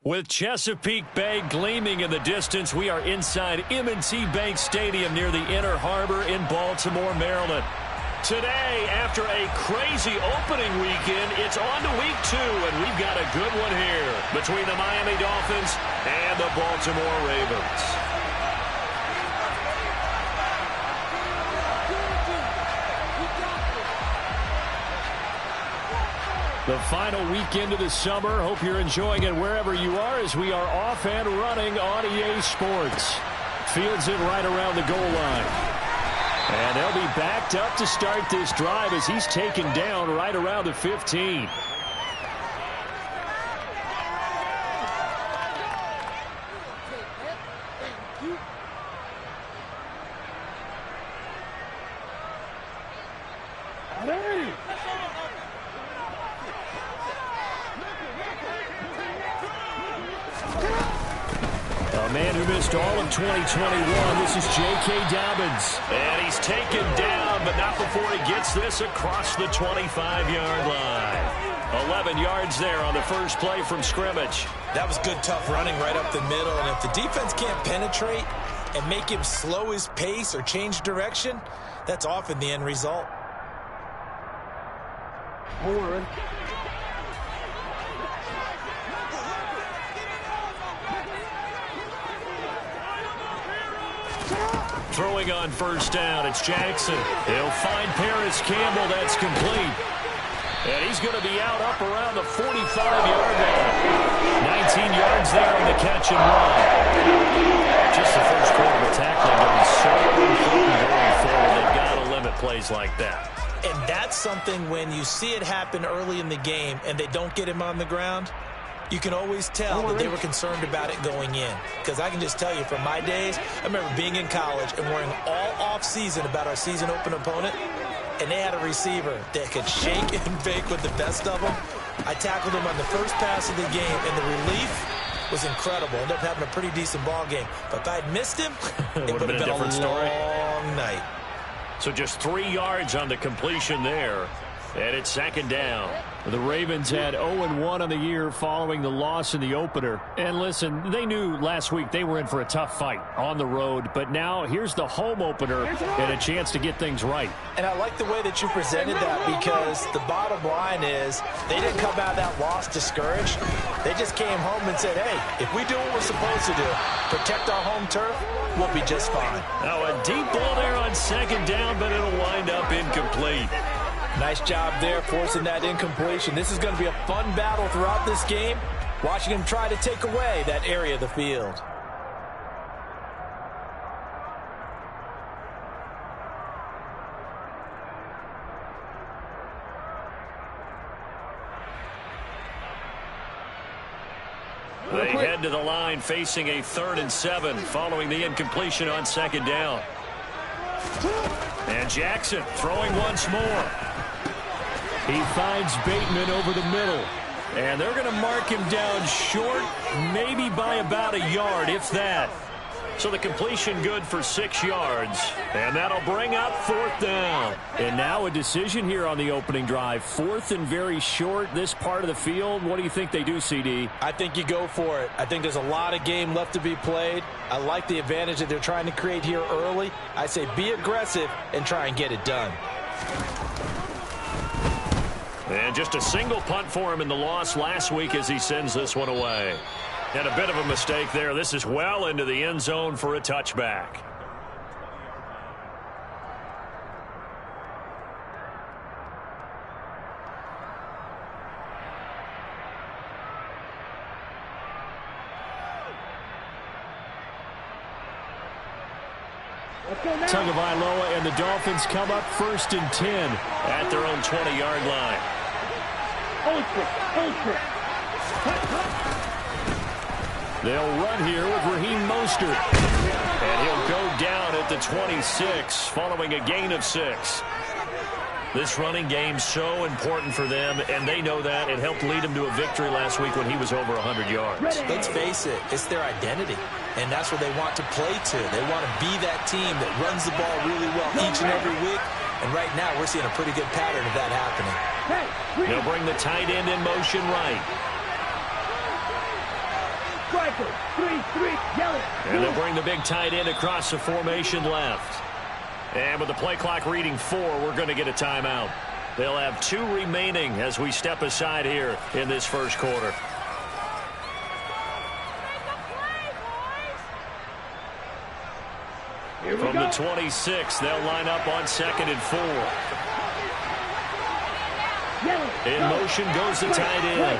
With Chesapeake Bay gleaming in the distance, we are inside M&T Bank Stadium near the Inner Harbor in Baltimore, Maryland. Today, after a crazy opening weekend, it's on to week 2, and we've got a good one here between the Miami Dolphins and the Baltimore Ravens. The final weekend of the summer. Hope you're enjoying it wherever you are as we are off and running on EA Sports. Fields it right around the goal line. And they'll be backed up to start this drive as he's taken down right around the 15. A man who missed all of 2021, this is J.K. Dobbins. And he's taken down, but not before he gets this across the 25-yard line. 11 yards there on the first play from scrimmage. That was good, tough running right up the middle. And if the defense can't penetrate and make him slow his pace or change direction, that's often the end result. Throwing on first down, it's Jackson. He'll find Paris Campbell. That's complete. And he's going to be out up around the 45-yard line. 19 yards there on the catch and run. Just the first quarter of tackling going so important going forward. They've got to limit plays like that. And that's something when you see it happen early in the game and they don't get him on the ground, you can always tell that they were concerned about it going in. Because I can just tell you from my days, I remember being in college and worrying all off-season about our season open opponent, and they had a receiver that could shake and bake with the best of them. I tackled him on the first pass of the game, and the relief was incredible. Ended up having a pretty decent ball game. But if I had missed him, it would have been a different story. Long night. So just 3 yards on the completion there. And it's second down. The Ravens had 0-1 on the year following the loss in the opener. And listen, they knew last week they were in for a tough fight on the road. But now here's the home opener and a chance to get things right. And I like the way that you presented that, because the bottom line is they didn't come out of that loss discouraged. They just came home and said, hey, if we do what we're supposed to do, protect our home turf, we'll be just fine. Now a deep ball there on second down, but it'll wind up incomplete. Nice job there forcing that incompletion. This is going to be a fun battle throughout this game, watching him try to take away that area of the field. They head to the line facing a 3rd and 7 following the incompletion on second down. And Jackson throwing once more. He finds Bateman over the middle. And they're going to mark him down short, maybe by about a yard, if that. So the completion good for 6 yards. And that'll bring up 4th down. And now a decision here on the opening drive. 4th and very short, this part of the field. What do you think they do, CD? I think you go for it. I think there's a lot of game left to be played. I like the advantage that they're trying to create here early. I say be aggressive and try and get it done. And just a single punt for him in the loss last week as he sends this one away. And a bit of a mistake there. This is well into the end zone for a touchback. Tagovailoa and the Dolphins come up 1st and 10 at their own 20-yard line. They'll run here with Raheem Mostert. And he'll go down at the 26 following a gain of 6. This running game's so important for them, and they know that. It helped lead them to a victory last week when he was over 100 yards. Let's face it, it's their identity, and that's what they want to play to. They want to be that team that runs the ball really well each and every week, and right now we're seeing a pretty good pattern of that happening. They'll bring the tight end in motion right. And they'll bring the big tight end across the formation left. And with the play clock reading 4, we're going to get a timeout. They'll have 2 remaining as we step aside here in this first quarter. From the 26, they'll line up on 2nd and 4. In motion goes the tight end.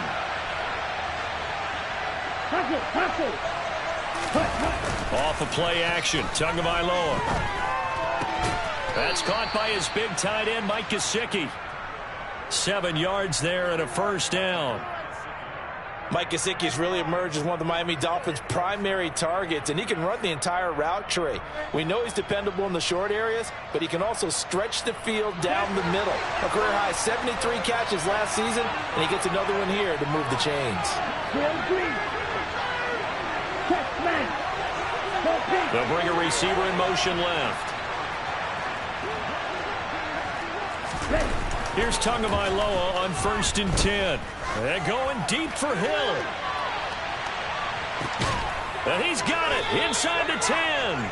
Off of play action, Tagovailoa. That's caught by his big tight end, Mike Gesicki. 7 yards there and a first down. Mike Gesicki has really emerged as one of the Miami Dolphins' primary targets, and he can run the entire route tree. We know he's dependable in the short areas, but he can also stretch the field down the middle. A career-high 73 catches last season, and he gets another one here to move the chains. They'll bring a receiver in motion left. Here's Tagovailoa on 1st and 10. They're going deep for Hill. And he's got it inside the 10.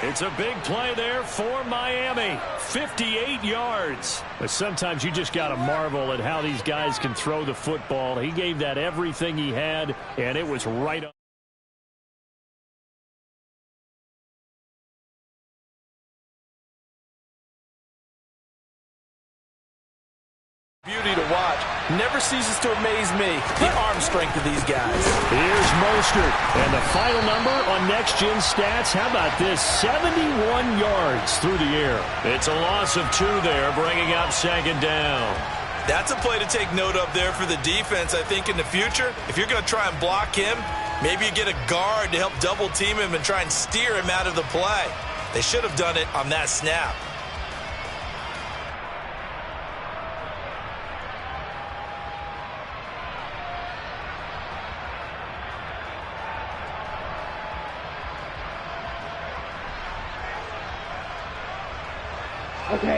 It's a big play there for Miami. 58 yards. But sometimes you just got to marvel at how these guys can throw the football. He gave that everything he had, and it was right up. Beauty to watch. Never ceases to amaze me, the arm strength of these guys. Here's Mostert. And the final number on Next Gen Stats, how about this? 71 yards through the air. It's a loss of 2 there, bringing up 2nd down. That's a play to take note of there for the defense, I think, in the future. If you're going to try and block him, maybe you get a guard to help double team him and try and steer him out of the play. They should have done it on that snap.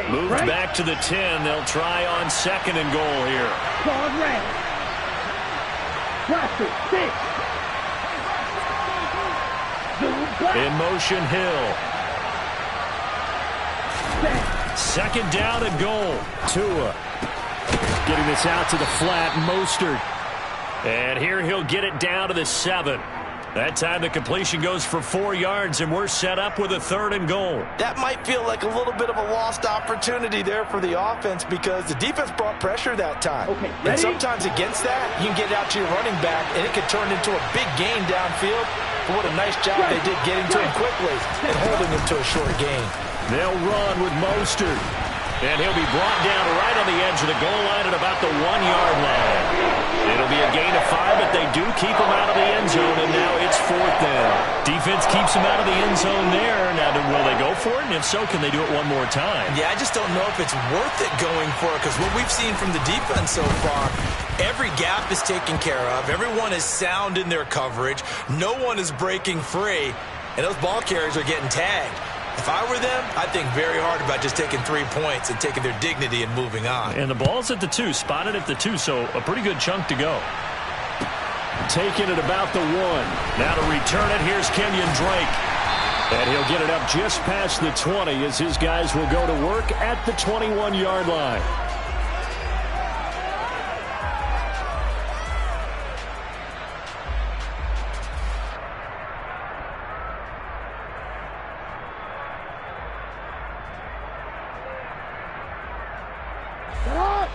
Moved back to the 10. They'll try on 2nd and goal here. In motion, Hill. 2nd down and goal. Tua getting this out to the flat. Mostert. And here he'll get it down to the 7. That time the completion goes for 4 yards, and we're set up with a 3rd and goal. That might feel like a little bit of a lost opportunity there for the offense because the defense brought pressure that time. And sometimes against that, you can get out to your running back, and it can turn into a big gain downfield. But what a nice job they did getting to him quickly and holding him to a short gain. They'll run with Mostert. And he'll be brought down right on the edge of the goal line at about the 1-yard line. It'll be a gain of 5, but they do keep him out of the end zone, and now it's 4th down. Defense keeps him out of the end zone there. Now, will they go for it? And if so, can they do it one more time? Yeah, I just don't know if it's worth it going for it because what we've seen from the defense so far, every gap is taken care of. Everyone is sound in their coverage. No one is breaking free, and those ball carriers are getting tagged. If I were them, I'd think very hard about just taking 3 points and taking their dignity and moving on. And the ball's at the 2, spotted at the 2, so a pretty good chunk to go. Taking it about the 1. Now to return it, here's Kenyon Drake. And he'll get it up just past the 20 as his guys will go to work at the 21-yard line.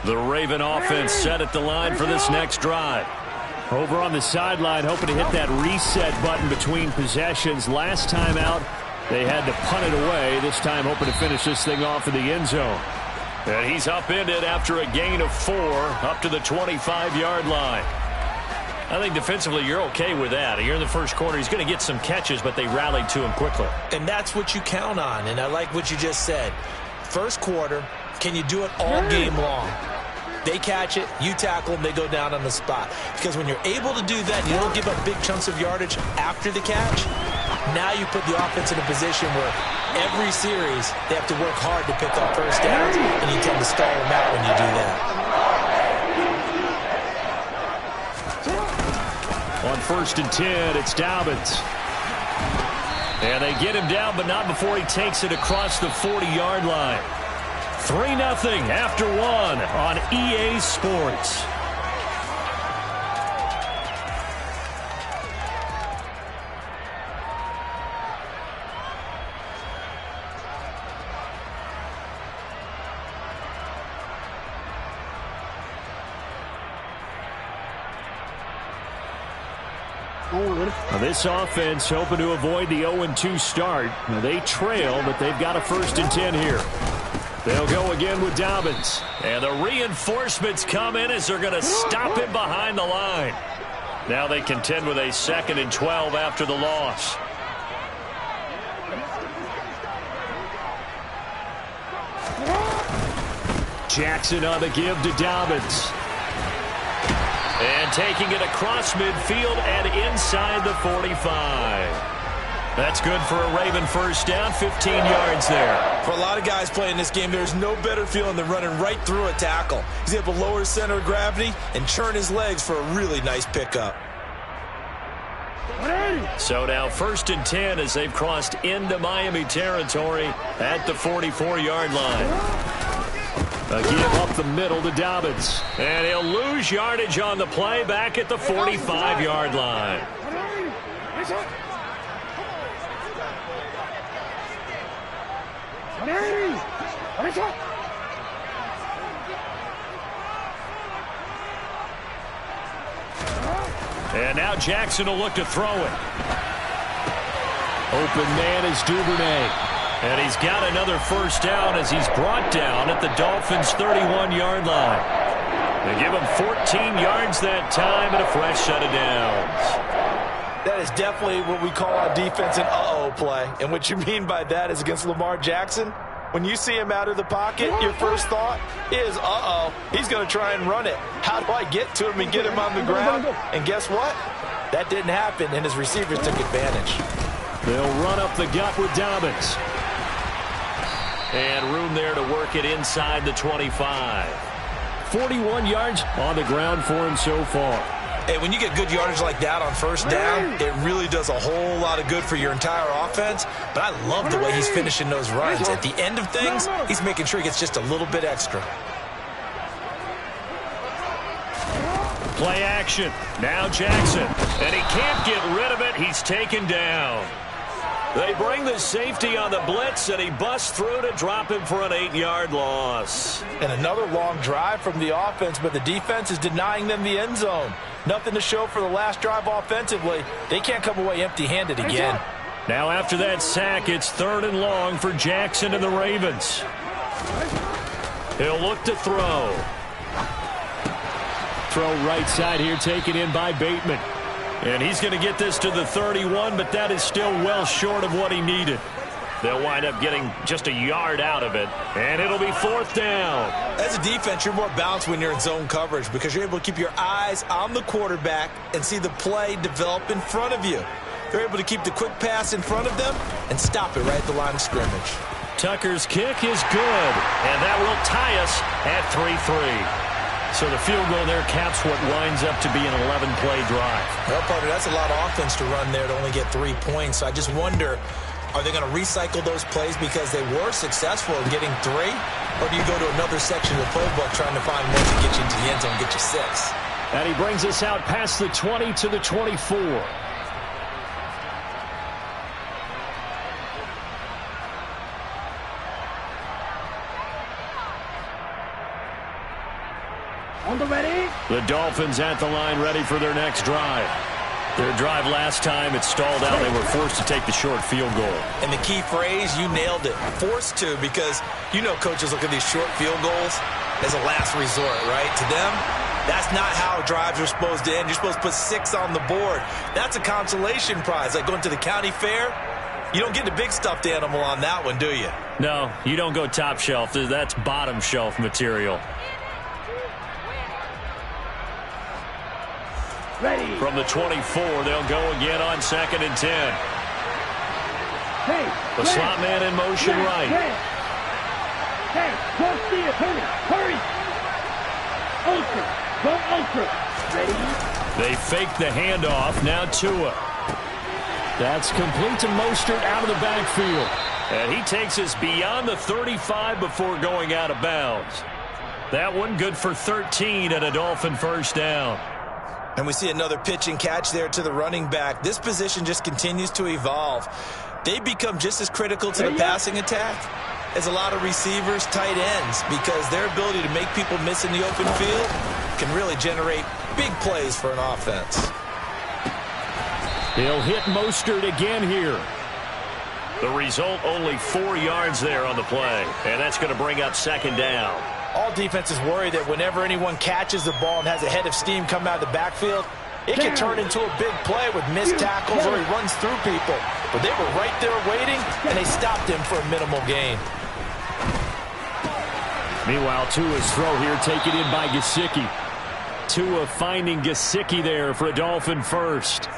The Raven offense set at the line for this next drive. Over on the sideline, hoping to hit that reset button between possessions. Last time out, they had to punt it away. This time, hoping to finish this thing off in the end zone. And he's upended after a gain of 4 up to the 25-yard line. I think defensively you're okay with that. Here in the first quarter, he's going to get some catches, but they rallied to him quickly. And that's what you count on, and I like what you just said. First quarter, can you do it all game long? They catch it, you tackle them, they go down on the spot. Because when you're able to do that, you don't give up big chunks of yardage after the catch. Now you put the offense in a position where every series they have to work hard to pick up first downs, and you tend to stall them out when you do that. On 1st and 10, it's Dobbins. And they get him down, but not before he takes it across the 40-yard line. 3-0 after 1 on EA Sports. This offense hoping to avoid the 0-2 start. They trail, but they've got a 1st and 10 here. They'll go again with Dobbins. And the reinforcements come in as they're going to stop him behind the line. Now they contend with a 2nd and 12 after the loss. Jackson on the give to Dobbins. And taking it across midfield and inside the 45. That's good for a Raven 1st down, 15 yards there. For a lot of guys playing this game, there's no better feeling than running right through a tackle. He's able to lower his center of gravity and churn his legs for a really nice pickup. So now 1st and 10 as they've crossed into Miami territory at the 44-yard line. A give up the middle to Dobbins. And he'll lose yardage on the play back at the 45-yard line. And now Jackson will look to throw it. Open man is Duvernay. And he's got another 1st down as he's brought down at the Dolphins' 31-yard line. They give him 14 yards that time and a fresh set of downs. That is definitely what we call our defense an uh-oh play. And what you mean by that is against Lamar Jackson, when you see him out of the pocket, your first thought is, uh-oh, he's going to try and run it. How do I get to him and get him on the ground? And guess what? That didn't happen, and his receivers took advantage. They'll run up the gut with Dobbins. And room there to work it inside the 25. 41 yards on the ground for him so far. Hey, when you get good yardage like that on 1st down, it really does a whole lot of good for your entire offense. But I love the way he's finishing those runs. At the end of things, he's making sure he gets just a little bit extra. Play action. Now Jackson. And he can't get rid of it. He's taken down. They bring the safety on the blitz, and he busts through to drop him for an 8-yard loss. And another long drive from the offense, but the defense is denying them the end zone. Nothing to show for the last drive offensively. They can't come away empty-handed again. Now after that sack, it's 3rd and long for Jackson and the Ravens. He'll look to throw. Throw right side here, taken in by Bateman. And he's going to get this to the 31, but that is still well short of what he needed. They'll wind up getting just a yard out of it, and it'll be 4th down. As a defense, you're more balanced when you're in zone coverage because you're able to keep your eyes on the quarterback and see the play develop in front of you. They're able to keep the quick pass in front of them and stop it right at the line of scrimmage. Tucker's kick is good, and that will tie us at 3-3. So the field goal there caps what winds up to be an 11-play drive. Well, partner, that's a lot of offense to run there to only get 3 points. So I just wonder, are they going to recycle those plays because they were successful in getting 3? Or do you go to another section of the playbook trying to find one to get you into the end zone and get you 6? And he brings us out past the 20 to the 24. The Dolphins at the line ready for their next drive. Their drive last time, it stalled out. They were forced to take the short field goal. And the key phrase, you nailed it, forced to, because you know coaches look at these short field goals as a last resort, right? To them, that's not how drives are supposed to end. You're supposed to put 6 on the board. That's a consolation prize, like going to the county fair. You don't get the big stuffed animal on that one, do you? No, you don't go top shelf. That's bottom shelf material. Ready. From the 24, they'll go again on 2nd and 10. Hey, the slot man in motion right. Hey, don't see it. Hurry. Olsen. Go ultra. Ready? They fake the handoff. Now Tua. That's complete to Mostert out of the backfield. And he takes us beyond the 35 before going out of bounds. That one good for 13 and a Dolphin first down. And we see another pitch and catch there to the running back. This position just continues to evolve. They become just as critical to the passing attack as a lot of receivers, tight ends, because their ability to make people miss in the open field can really generate big plays for an offense. He'll hit Mostert again here. The result, only 4 yards there on the play, and that's going to bring up second down. All defenses worry that whenever anyone catches the ball and has a head of steam come out of the backfield, it can turn into a big play with missed tackles or he runs through people. But they were right there waiting, and they stopped him for a minimal gain. Meanwhile, Tua's throw here taken in by Gesicki. Tua finding Gesicki there for a Dolphin first.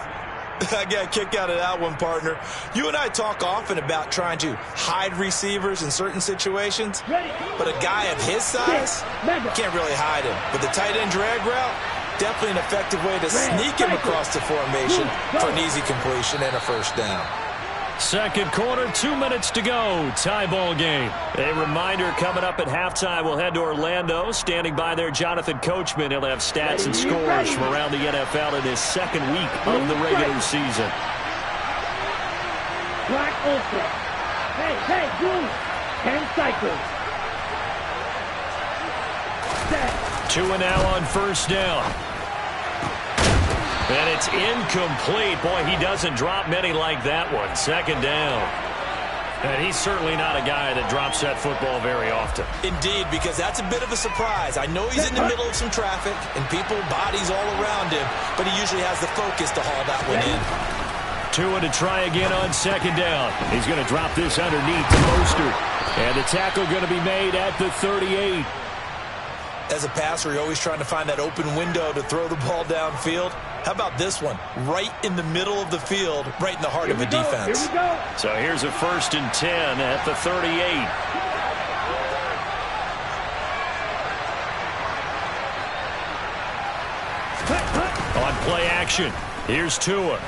I got a kick out of that one, partner. You and I talk often about trying to hide receivers in certain situations, but a guy of his size can't really hide him. But the tight end drag route, definitely an effective way to sneak him across the formation for an easy completion and a first down. Second quarter, 2 minutes to go. Tie ball game. A reminder coming up at halftime. We'll head to Orlando. Standing by there, Jonathan Coachman. He'll have stats and scores from around the NFL in his second week of the regular season. Black Ultra. Hey, blue. 10 cycles. Set. Tua now on first down. And it's incomplete. Boy, he doesn't drop many like that one. Second down. And he's certainly not a guy that drops that football very often. Indeed, because that's a bit of a surprise. I know he's in the middle of some traffic and people, bodies all around him, but he usually has the focus to haul that one in. Tua to try again on second down. He's going to drop this underneath to Mostert. And the tackle going to be made at the 38. As a passer, you're always trying to find that open window to throw the ball downfield. How about this one? Right in the middle of the field, right in the heart of a defense. So here's a 1st and 10 at the 38. On play action, here's Tua.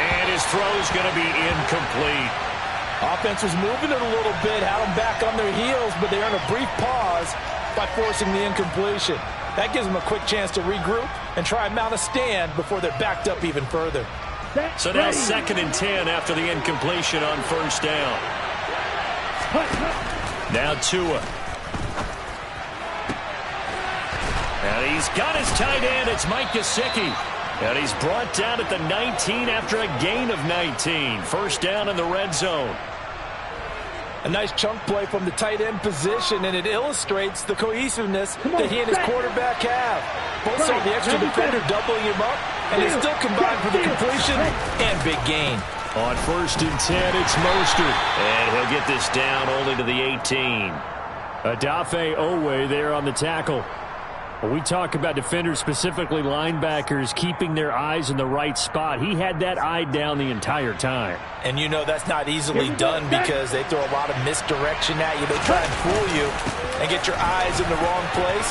And his throw's going to be incomplete. Offense was moving it a little bit, had them back on their heels, but they earned a brief pause by forcing the incompletion. That gives them a quick chance to regroup and try and mount a stand before they're backed up even further. So now 2nd and 10 after the incompletion on first down. Now Tua. And he's got his tight end. It's Mike Gesicki. And he's brought down at the 19 after a gain of 19. First down in the red zone. A nice chunk play from the tight end position, and it illustrates the cohesiveness that he and his quarterback have. Both saw the extra defender doubling him up, and they still combined for the completion and big gain. On 1st and 10, it's Mostert. And he'll get this down only to the 18. Odafe Oweh there on the tackle. When we talk about defenders, specifically linebackers, keeping their eyes in the right spot, he had that eye down the entire time. And you know that's not easily done because they throw a lot of misdirection at you. They try and fool you and get your eyes in the wrong place.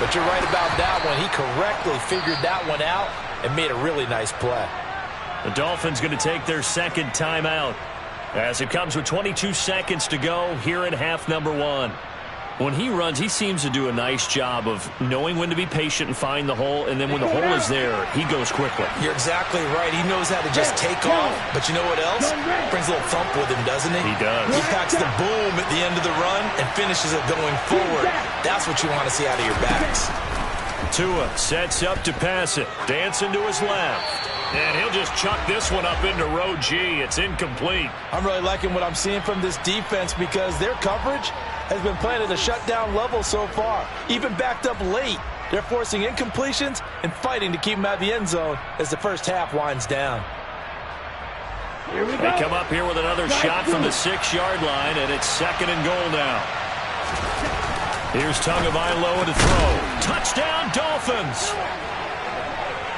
But you're right about that one. He correctly figured that one out and made a really nice play. The Dolphins going to take their second timeout as it comes with 22 seconds to go here in half number 1. When he runs, he seems to do a nice job of knowing when to be patient and find the hole, and then when the hole is there, he goes quickly. You're exactly right. He knows how to just take off, but you know what else? Brings a little thump with him, doesn't he? He does. He packs the boom at the end of the run and finishes it going forward. That's what you want to see out of your backs. Tua sets up to pass it. Dancing to his left. And he'll just chuck this one up into row G. It's incomplete. I'm really liking what I'm seeing from this defense because their coverage has been playing at a shutdown level so far. Even backed up late, they're forcing incompletions and fighting to keep them out of the end zone as the first half winds down. They come up here with another shot from the 6-yard line, and it's 2nd and goal now. Here's Tagovailoa to throw. Touchdown, Dolphins!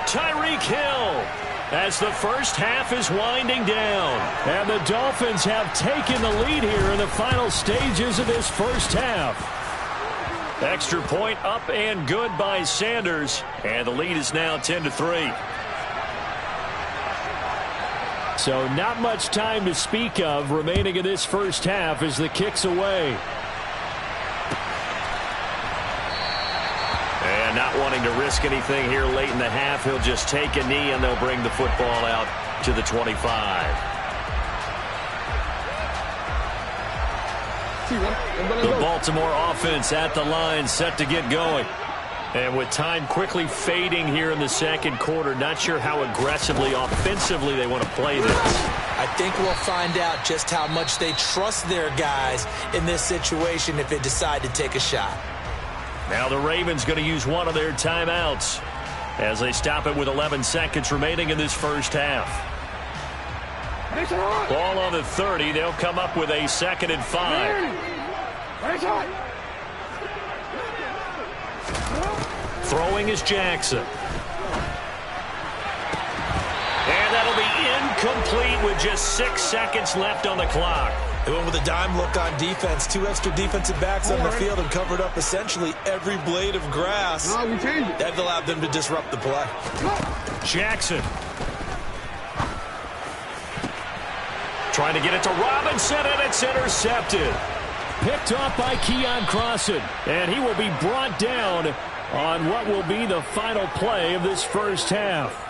Tyreek Hill as the first half is winding down. And the Dolphins have taken the lead here in the final stages of this first half. Extra point up and good by Sanders. And the lead is now 10-3. So not much time to speak of remaining in this first half as the kick's away. And not wanting to risk anything here late in the half, he'll just take a knee and they'll bring the football out to the 25. The Baltimore offense at the line, set to get going. And with time quickly fading here in the second quarter, not sure how aggressively, offensively they want to play this. I think we'll find out just how much they trust their guys in this situation if they decide to take a shot. Now the Ravens going to use one of their timeouts as they stop it with 11 seconds remaining in this first half. Ball on the 30. They'll come up with a 2nd and 5. Throwing is Jackson. And that'll be incomplete with just 6 seconds left on the clock. They went with a dime look on defense. 2 extra defensive backs on the field and covered up essentially every blade of grass. That allowed them to disrupt the play. Jackson. Trying to get it to Robinson, and it's intercepted. Picked off by Keon Crossan. And he will be brought down on what will be the final play of this first half.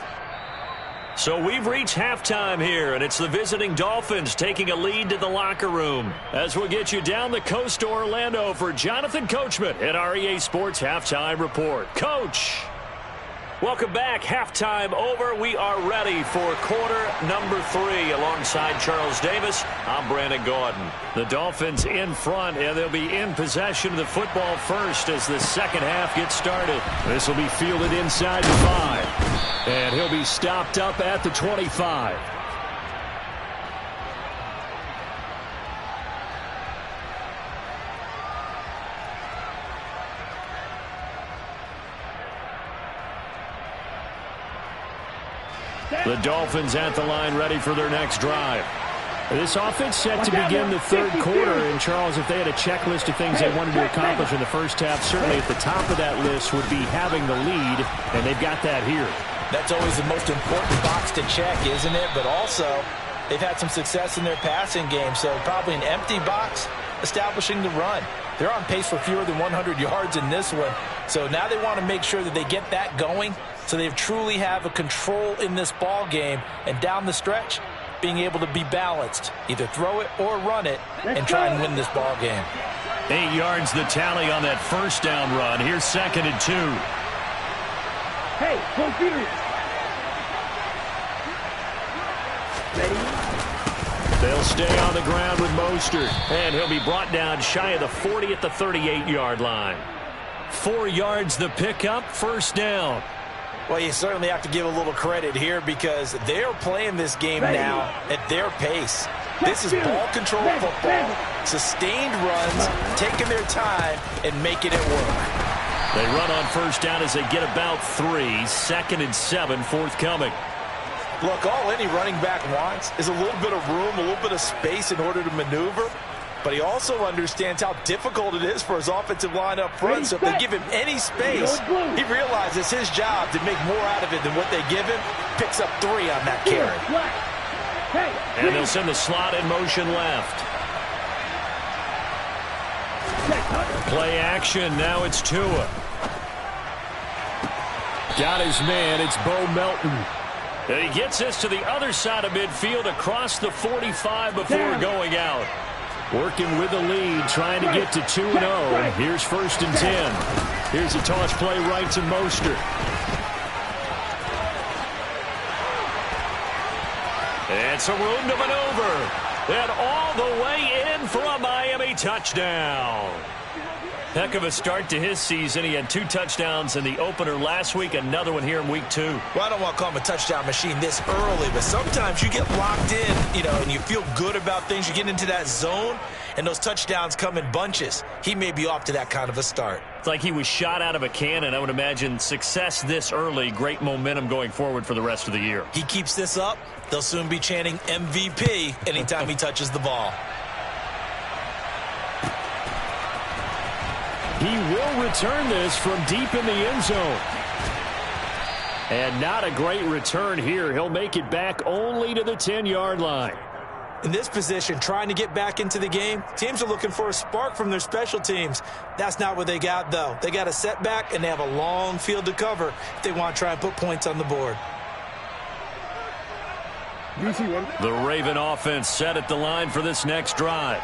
So we've reached halftime here, and it's the visiting Dolphins taking a lead to the locker room. As we'll get you down the coast to Orlando for Jonathan Coachman at our EA Sports Halftime Report. Coach! Welcome back. Halftime over. We are ready for quarter number 3 alongside Charles Davis. I'm Brandon Gaudin. The Dolphins in front, and they'll be in possession of the football first as the second half gets started. This will be fielded inside the 5. And he'll be stopped up at the 25. The Dolphins at the line ready for their next drive. This offense set to begin the third quarter. And, Charles, if they had a checklist of things they wanted to accomplish in the first half, certainly at the top of that list would be having the lead, and they've got that here. That's always the most important box to check, isn't it? But also, they've had some success in their passing game, so probably an empty box establishing the run. They're on pace for fewer than 100 yards in this one. So now they want to make sure that they get that going so they truly have a control in this ball game. And down the stretch, being able to be balanced, either throw it or run it, and try and win this ball game. 8 yards the tally on that first down run. Here's 2nd and 2. Hey, confused. Ready? They'll stay on the ground with Mostert, and he'll be brought down shy of the 40 at the 38-yard line. 4 yards the pickup, first down. Well, you certainly have to give a little credit here because they're playing this game now at their pace. This is ball control football, sustained runs, taking their time and making it work. They run on first down as they get about 3. 2nd and 7 forthcoming. Look, all any running back wants is a little bit of room, a little bit of space in order to maneuver. But he also understands how difficult it is for his offensive line up front. So if they give him any space, he realizes his job to make more out of it than what they give him. Picks up 3 on that carry. And they'll send the slot in motion left. Play action. Now it's Tua. Got his man. It's Bo Melton. And he gets this to the other side of midfield across the 45 before going out. Working with the lead, trying to get to 2-0. Here's 1st and 10. Here's a toss play right to Mostert. And some room to maneuver. And all the way in for a Miami touchdown. Heck of a start to his season. He had 2 touchdowns in the opener last week, another one here in week 2. Well, I don't want to call him a touchdown machine this early, but sometimes you get locked in, and you feel good about things. You get into that zone, and those touchdowns come in bunches. He may be off to that kind of a start. It's like he was shot out of a cannon. I would imagine success this early, great momentum going forward for the rest of the year. He keeps this up, they'll soon be chanting MVP anytime he touches the ball. He will return this from deep in the end zone. And not a great return here. He'll make it back only to the 10-yard line. In this position, trying to get back into the game, teams are looking for a spark from their special teams. That's not what they got, though. They got a setback, and they have a long field to cover if they want to try and put points on the board. The Raven offense set at the line for this next drive.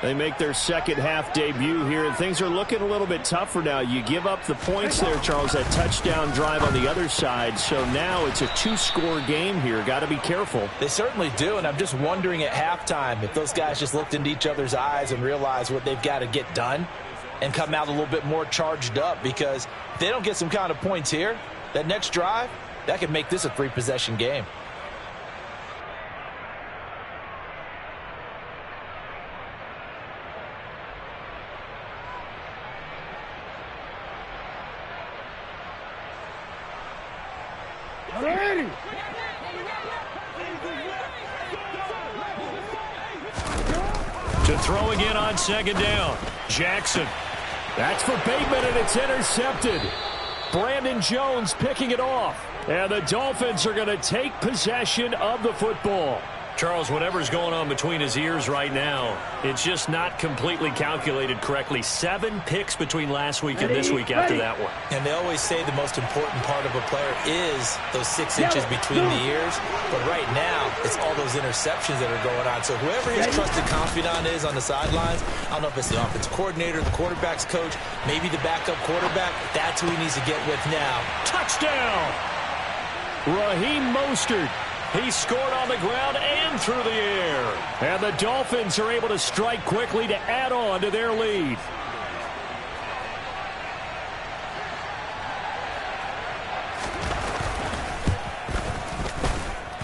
They make their second half debut here, and things are looking a little bit tougher now. You give up the points there, Charles, that touchdown drive on the other side. So now it's a two-score game here. Got to be careful. They certainly do, and I'm just wondering at halftime if those guys just looked into each other's eyes and realized what they've got to get done and come out a little bit more charged up, because if they don't get some kind of points here, that next drive, that could make this a three-possession game. To throw again on second down. Jackson. That's for Bateman, and it's intercepted. Brandon Jones picking it off. And the Dolphins are going to take possession of the football. Charles, whatever's going on between his ears right now, it's just not completely calculated correctly. 7 picks between last week and this week after that one. And they always say the most important part of a player is those 6 inches between the ears. But right now, it's all those interceptions that are going on. So whoever his trusted confidant is on the sidelines, I don't know if it's the offensive coordinator, the quarterback's coach, maybe the backup quarterback, that's who he needs to get with now. Touchdown! Raheem Mostert. He scored on the ground and through the air. And the Dolphins are able to strike quickly to add on to their lead.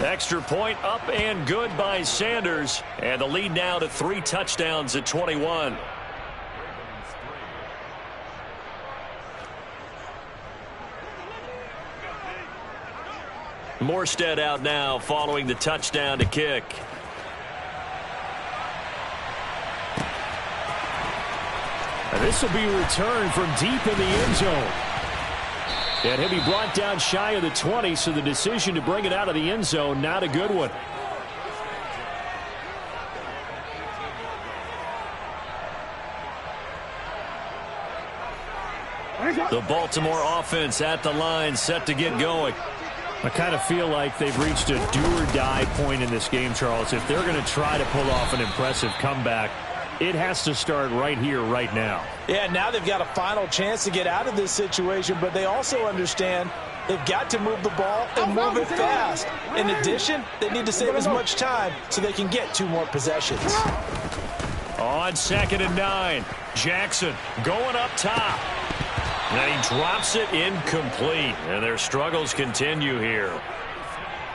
Extra point up and good by Sanders. And the lead now to 3 touchdowns at 21. Morstead out now following the touchdown to kick. And this will be returned from deep in the end zone. And he'll be brought down shy of the 20, so the decision to bring it out of the end zone, not a good one. The Baltimore offense at the line, set to get going. I kind of feel like they've reached a do-or-die point in this game, Charles. If they're going to try to pull off an impressive comeback, it has to start right here, right now. Yeah, now they've got a final chance to get out of this situation, but they also understand they've got to move the ball and move it fast. In addition, they need to save as much time so they can get 2 more possessions. On 2nd and 9, Jackson going up top. And he drops it incomplete. And their struggles continue here.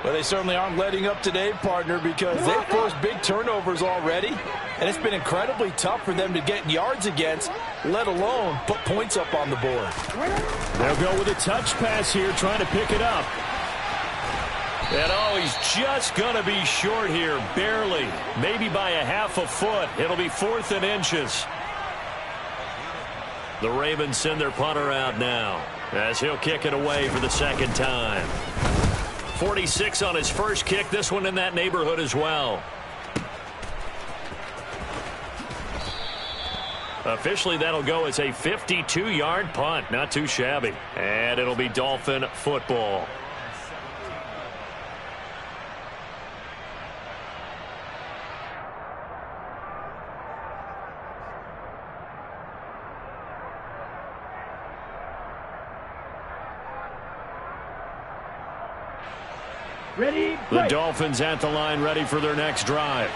Well, they certainly aren't letting up today, partner, because they've forced big turnovers already. And it's been incredibly tough for them to get yards against, let alone put points up on the board. They'll go with a touch pass here, trying to pick it up. And oh, he's just going to be short here, barely. Maybe by a half a foot. It'll be 4th and inches. The Ravens send their punter out now as he'll kick it away for the second time. 46 on his first kick. This one in that neighborhood as well. Officially, that'll go as a 52-yard punt. Not too shabby. And it'll be Dolphin football. The Dolphins at the line, ready for their next drive.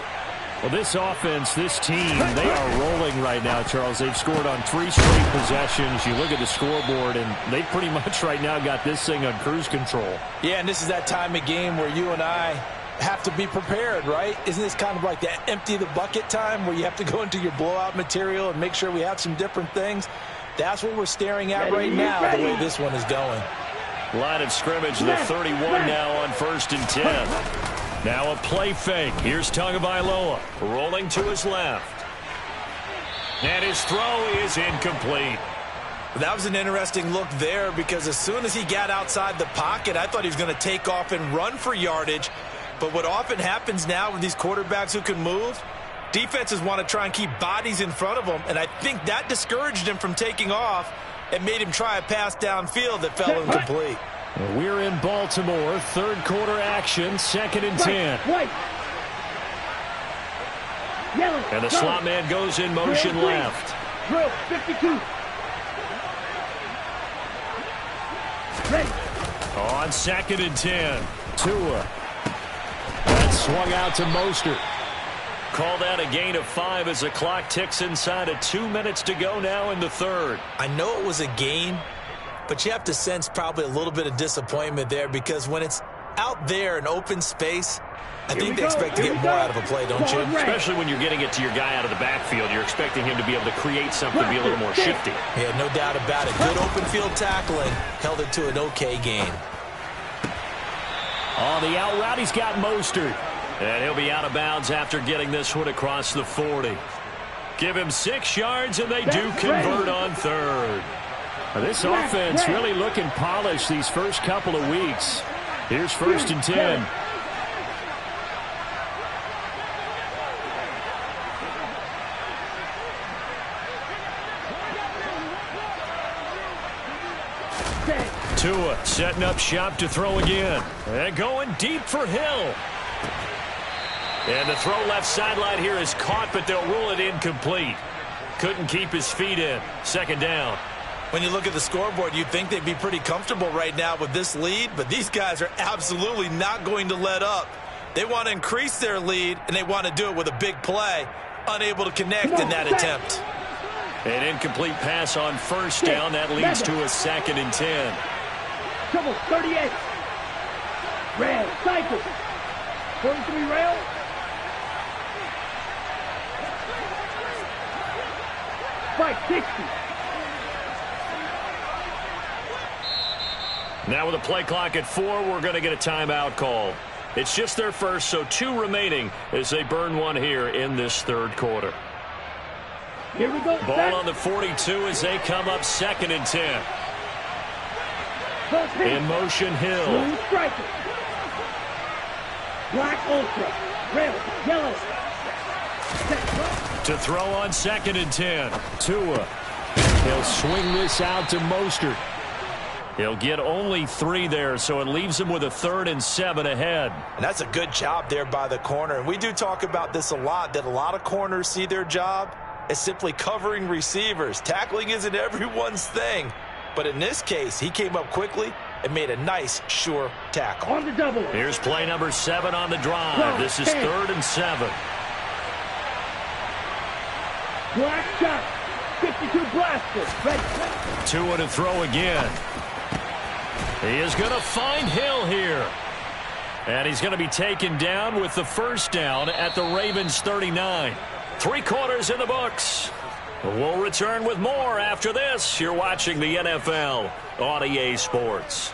Well, this offense, this team, they are rolling right now, Charles. They've scored on 3 straight possessions. You look at the scoreboard, and they pretty much right now got this thing on cruise control. Yeah, and this is that time of game where you and I have to be prepared, right? Isn't this kind of like that empty the bucket time where you have to go into your blowout material and make sure we have some different things? That's what we're staring at right now, the way this one is going. Line of scrimmage, the 31 now on 1st and 10. Now a play fake. Here's Tagovailoa rolling to his left. And his throw is incomplete. That was an interesting look there because as soon as he got outside the pocket, I thought he was going to take off and run for yardage. But what often happens now with these quarterbacks who can move, defenses want to try and keep bodies in front of them, and I think that discouraged him from taking off and made him try a pass downfield that fell incomplete. We're in Baltimore, third quarter action, 2nd and 10. And the slot man goes in motion left. Drill, 52. Ready. On 2nd and 10, Tua. That swung out to Mostert. Called out a gain of 5 as the clock ticks inside of 2 minutes to go now in the third. I know it was a gain, but you have to sense probably a little bit of disappointment there because when it's out there in open space, I think they expect to get more out of a play, don't you? Especially when you're getting it to your guy out of the backfield. You're expecting him to be able to create something, be a little more shifty. Yeah, no doubt about it. Good open field tackling. Held it to an okay gain. On the out route, he's got Mostert. And he'll be out of bounds after getting this one across the 40. Give him 6 yards, and they do convert on third. This offense really looking polished these first couple of weeks. Here's 1st and 10. Tua setting up shop to throw again. And going deep for Hill. And the throw left sideline here is caught, but they'll rule it incomplete. Couldn't keep his feet in. 2nd down. When you look at the scoreboard, you'd think they'd be pretty comfortable right now with this lead, but these guys are absolutely not going to let up. They want to increase their lead, and they want to do it with a big play. Unable to connect in that attempt. An incomplete pass on 1st down. That leads to a 2nd and 10. Trouble, 38. Rail, cycle. 43 rail. Spike, 60. Now with a play clock at 4, we're going to get a timeout call. It's just their first, so 2 remaining as they burn one here in this third quarter. Here we go. Ball on the 42 as they come up 2nd and 10. In motion, Hill. Blue striker. Black ultra. Red, yellow. To throw on 2nd and 10. Tua. He'll swing this out to Mostert. He'll get only 3 there, so it leaves him with a 3rd and 7 ahead. And that's a good job there by the corner. And we do talk about this a lot, that a lot of corners see their job as simply covering receivers. Tackling isn't everyone's thing. But in this case, he came up quickly and made a nice, sure tackle. On the double. Here's play number 7 on the drive. This is 3rd and 7. Black shot. 52 blaster. Red. Tua to throw again. He is going to find Hill here. And he's going to be taken down with the 1st down at the Ravens 39. 3 quarters in the books. We'll return with more after this. You're watching the NFL on EA Sports.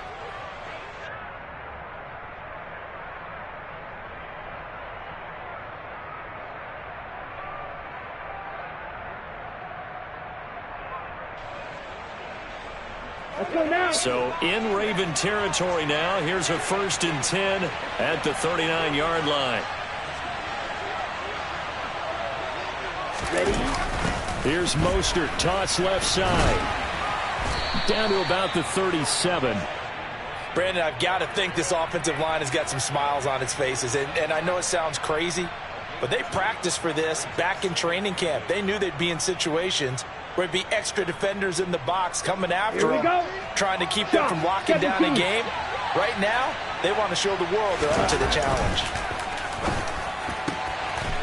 Let's go now. So in Raven territory now. Here's a 1st and 10 at the 39-yard line. Ready. Here's Mostert, toss left side. Down to about the 37. Brandon, I've got to think this offensive line has got some smiles on its faces. And I know it sounds crazy, but they practiced for this back in training camp. They knew they'd be in situations where it'd be extra defenders in the box coming after them, trying to keep them from locking down a game. Right now, they want to show the world they're up to the challenge.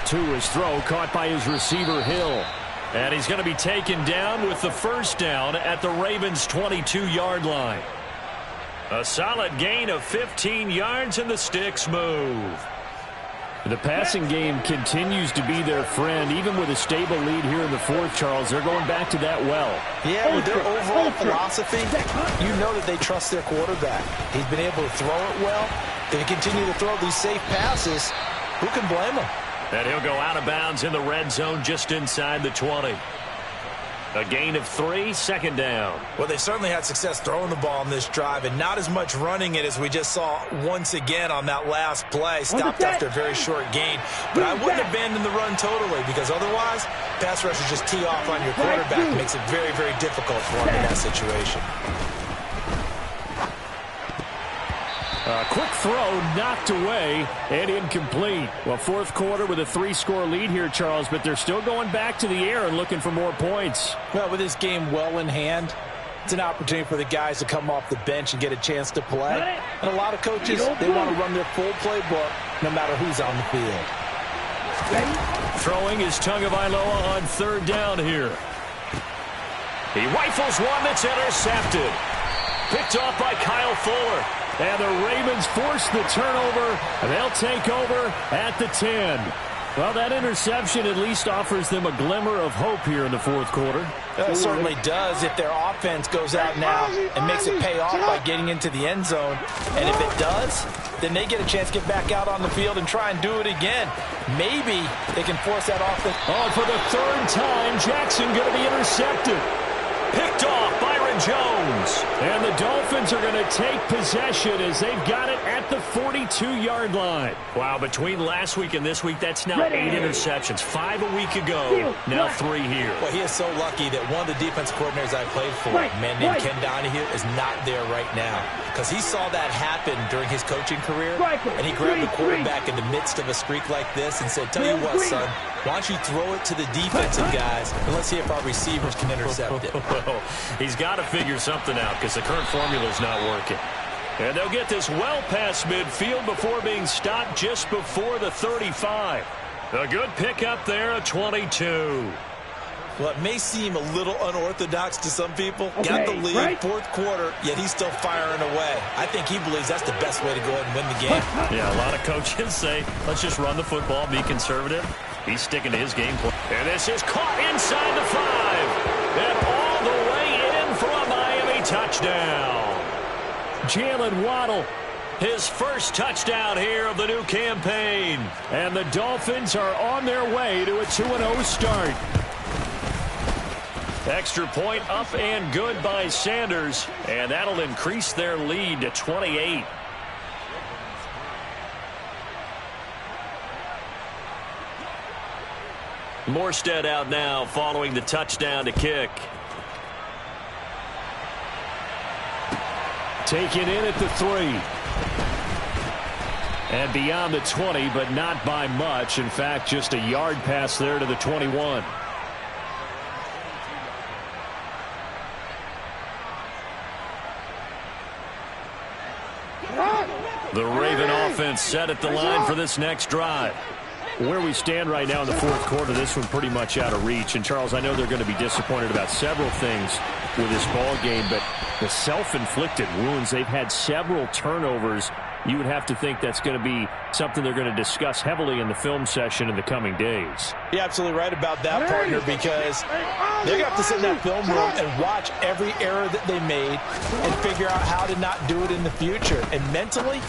Tua's throw caught by his receiver, Hill. And he's going to be taken down with the 1st down at the Ravens' 22-yard line. A solid gain of 15 yards, and the sticks move. The passing game continues to be their friend. Even with a stable lead here in the 4th, Charles, they're going back to that well. Yeah, with their overall philosophy, you know that they trust their quarterback. He's been able to throw it well. They continue to throw these safe passes. Who can blame them? And he'll go out of bounds in the red zone just inside the 20. A gain of 3, second down. Well, they certainly had success throwing the ball on this drive and not as much running it as we just saw once again on that last play. Stopped after a very short gain. But I wouldn't abandon the run totally because otherwise, pass rushers just tee off on your quarterback. Makes it very, very difficult for him in that situation. A quick throw knocked away and incomplete. Well, fourth quarter with a 3-score lead here, Charles, but they're still going back to the air and looking for more points. Well, with this game well in hand, it's an opportunity for the guys to come off the bench and get a chance to play. And a lot of coaches, they want to run their full playbook no matter who's on the field. Throwing is Tagovailoa on third down here. He rifles one that's intercepted. Picked off by Kyle Fuller. And the Ravens force the turnover, and they'll take over at the 10. Well, that interception at least offers them a glimmer of hope here in the fourth quarter. It certainly does if their offense goes out now and makes it pay off by getting into the end zone. And if it does, then they get a chance to get back out on the field and try and do it again. Maybe they can force that offense. Oh, for the third time, Jackson going to be intercepted. Picked off Byron Jones. And the Dolphins are going to take possession as they've got it at the 42-yard line. Wow, between last week and this week, that's now 8 interceptions. 5 a week ago, now 3 here. Well, he is so lucky that one of the defense coordinators I played for, a man named Ken Donahue, is not there right now. Because he saw that happen during his coaching career, and he grabbed the quarterback in the midst of a streak like this and said, tell you what, son, why don't you throw it to the defensive guys, and let's see if our receivers can intercept it. Well, he's got to figure something out because the current formula is not working. And they'll get this well past midfield before being stopped just before the 35. A good pickup there at 22. Well, it may seem a little unorthodox to some people. Got the lead, fourth quarter, yet he's still firing away. I think he believes that's the best way to go ahead and win the game. Yeah, a lot of coaches say, let's just run the football, be conservative. He's sticking to his game plan. And this is caught inside the 5. And all the way in for a Miami touchdown. Jalen Waddle, his first touchdown here of the new campaign. And the Dolphins are on their way to a 2-0 start. Extra point up and good by Sanders. And that'll increase their lead to 28. Morstead out now following the touchdown to kick. Taken in at the 3. And beyond the 20, but not by much. In fact, just a yard pass there to the 21. The Raven offense set at the line for this next drive. Where we stand right now in the fourth quarter, this one pretty much out of reach. And, Charles, I know they're going to be disappointed about several things with this ball game, but the self-inflicted wounds, they've had several turnovers. You would have to think that's going to be something they're going to discuss heavily in the film session in the coming days. You're absolutely right about that, partner, because they're going to have to sit in that film room and watch every error that they made and figure out how to not do it in the future. And mentally,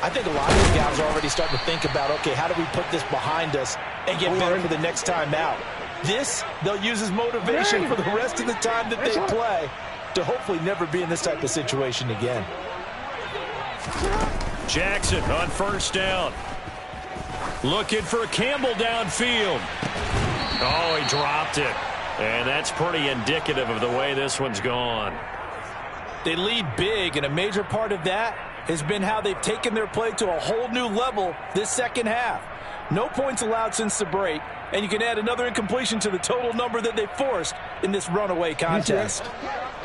I think a lot of these guys are already starting to think about, okay, how do we put this behind us and get better for the next time out? This, they'll use as motivation for the rest of the time that they play to hopefully never be in this type of situation again. Jackson on first down. Looking for Campbell downfield. Oh, he dropped it. And that's pretty indicative of the way this one's gone. They lead big, and a major part of that has been how they've taken their play to a whole new level this second half. No points allowed since the break, and you can add another incompletion to the total number that they forced in this runaway contest.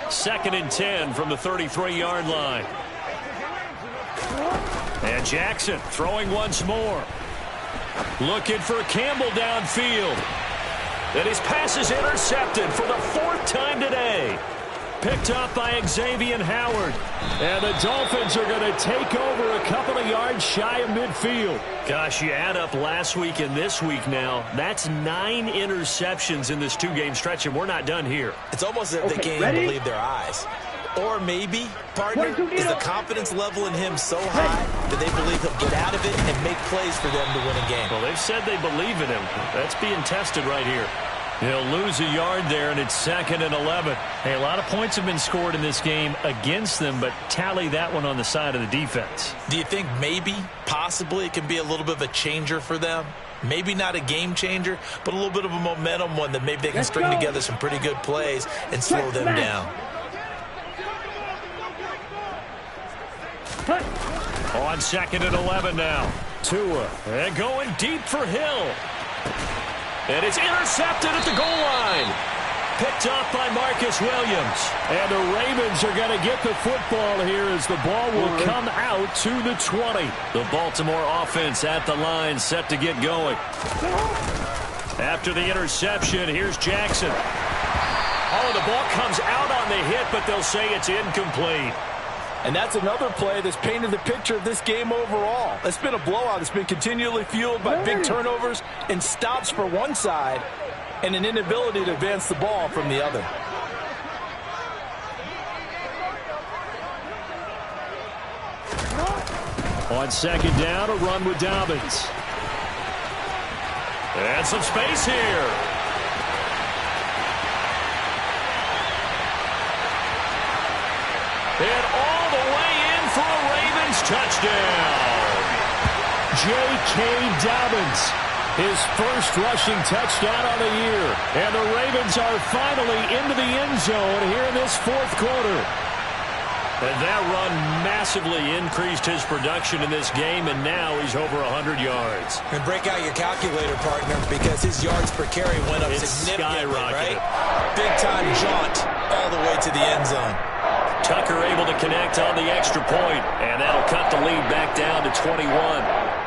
2nd and 10 from the 33-yard line. And Jackson throwing once more. Looking for Campbell downfield. And his pass is intercepted for the 4th time today. Picked up by Xavier Howard. And the Dolphins are going to take over a couple of yards shy of midfield. Gosh, you add up last week and this week now. That's 9 interceptions in this 2-game stretch, and we're not done here. It's almost as if they can't even believe their eyes. Or maybe, partner, is the confidence level in him so high that they believe he'll get out of it and make plays for them to win a game. Well, they've said they believe in him. That's being tested right here. He'll lose a yard there, and it's 2nd and 11. Hey, a lot of points have been scored in this game against them, but tally that one on the side of the defense. Do you think maybe, possibly, it can be a little bit of a changer for them? Maybe not a game changer, but a little bit of a momentum one that maybe they can string together some pretty good plays and slow them down. On 2nd and 11 now. Tua, and going deep for Hill. And it's intercepted at the goal line. Picked off by Marcus Williams. And the Ravens are going to get the football here as the ball will come out to the 20. The Baltimore offense at the line, set to get going. After the interception, here's Jackson. Oh, the ball comes out on the hit, but they'll say it's incomplete. And that's another play that's painted the picture of this game overall. It's been a blowout. It's been continually fueled by big turnovers and stops for one side and an inability to advance the ball from the other. On 2nd down, a run with Dobbins. And some space here. And all the way in for a Ravens touchdown. J.K. Dobbins, his first rushing touchdown on the year. And the Ravens are finally into the end zone here in this 4th quarter. And that run massively increased his production in this game, and now he's over 100 yards. And break out your calculator, partner, because his yards per carry went up significantly, right? Big-time jaunt all the way to the end zone. Tucker able to connect on the extra point, and that'll cut the lead back down to 21.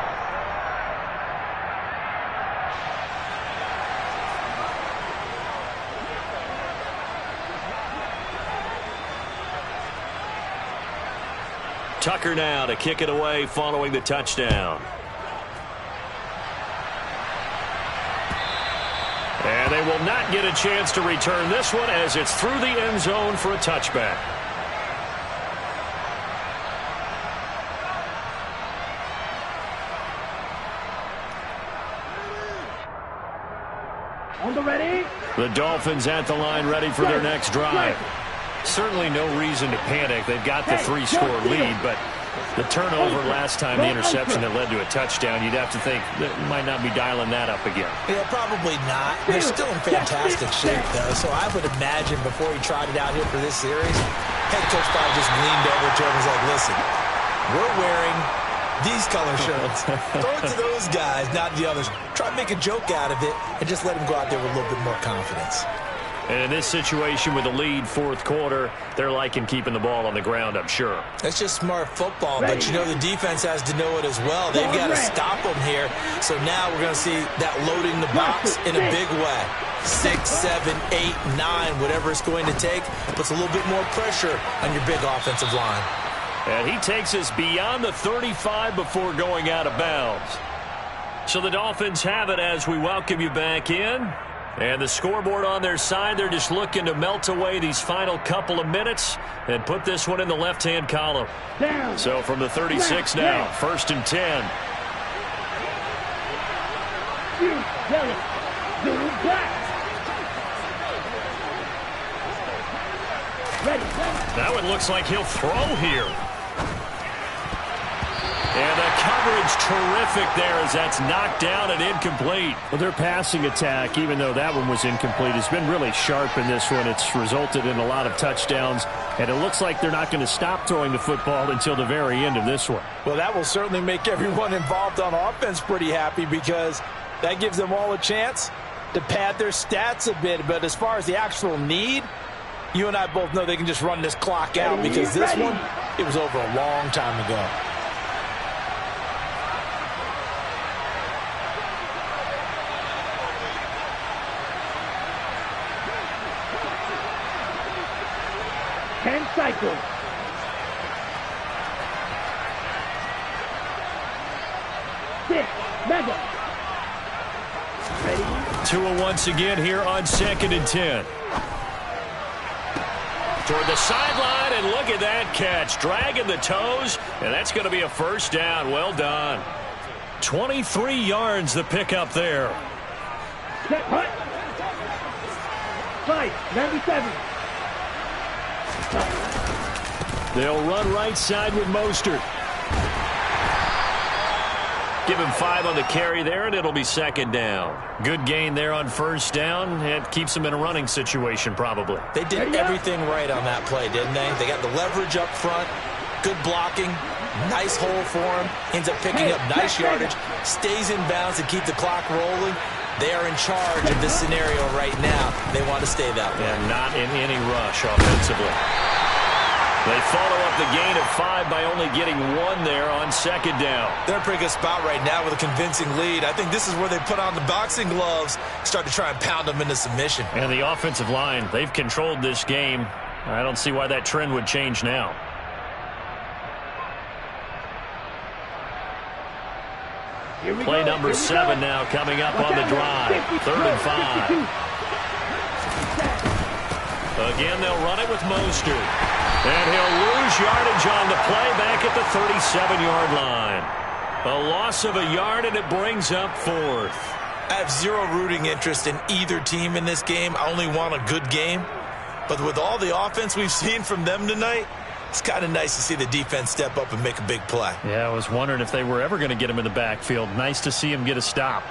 Tucker now to kick it away following the touchdown. And they will not get a chance to return this one as it's through the end zone for a touchback. On the ready. The Dolphins at the line ready for their next drive. Certainly no reason to panic. They've got the 3-score lead, but the turnover last time, the interception that led to a touchdown, you'd have to think that might not be dialing that up again. Yeah, probably not. They're still in fantastic shape, though, so I would imagine before he trotted out here for this series, head coach probably just leaned over to him and was like, listen, we're wearing these color shirts. Throw it to those guys, not the others. Try to make a joke out of it and just let them go out there with a little bit more confidence. And in this situation with the lead 4th quarter, they're liking keeping the ball on the ground, I'm sure. That's just smart football, but you know the defense has to know it as well. They've got to stop them here. So now we're going to see that loading the box in a big way. 6, 7, 8, 9, whatever it's going to take, puts a little bit more pressure on your big offensive line. And he takes us beyond the 35 before going out of bounds. So the Dolphins have it as we welcome you back in. And the scoreboard on their side, they're just looking to melt away these final couple of minutes and put this one in the left-hand column. So from the 36 now, 1st and 10. That one looks like he'll throw here. And the coverage terrific there as that's knocked down and incomplete. Well, their passing attack, even though that one was incomplete, has been really sharp in this one. It's resulted in a lot of touchdowns, and it looks like they're not going to stop throwing the football until the very end of this one. Well, that will certainly make everyone involved on offense pretty happy because that gives them all a chance to pad their stats a bit. But as far as the actual need, you and I both know they can just run this clock out because this one, it was over a long time ago. Cycle. Tua once again here on 2nd and 10. Toward the sideline, and look at that catch. Dragging the toes, and that's going to be a 1st down. Well done. 23 yards the pickup there. 5, 97. They'll run right side with Mostert. Give him 5 on the carry there, and it'll be second down. Good gain there on first down. It keeps them in a running situation, probably. They did everything right on that play, didn't they? They got the leverage up front, good blocking, nice hole for him, ends up picking up nice yardage, stays in bounds to keep the clock rolling. They are in charge of this scenario right now. They want to stay that way. And not in any rush offensively. They follow up the gain of 5 by only getting 1 there on second down. They're in a pretty good spot right now with a convincing lead. I think this is where they put on the boxing gloves, start to try and pound them into submission. And the offensive line, they've controlled this game. I don't see why that trend would change now. Play number 7 now coming up on the drive. 3rd and 5. Again, they'll run it with Mostert. And he'll lose yardage on the play back at the 37-yard line. A loss of a yard, and it brings up 4th. I have zero rooting interest in either team in this game. I only want a good game. But with all the offense we've seen from them tonight, it's kind of nice to see the defense step up and make a big play. Yeah, I was wondering if they were ever going to get him in the backfield. Nice to see him get a stop.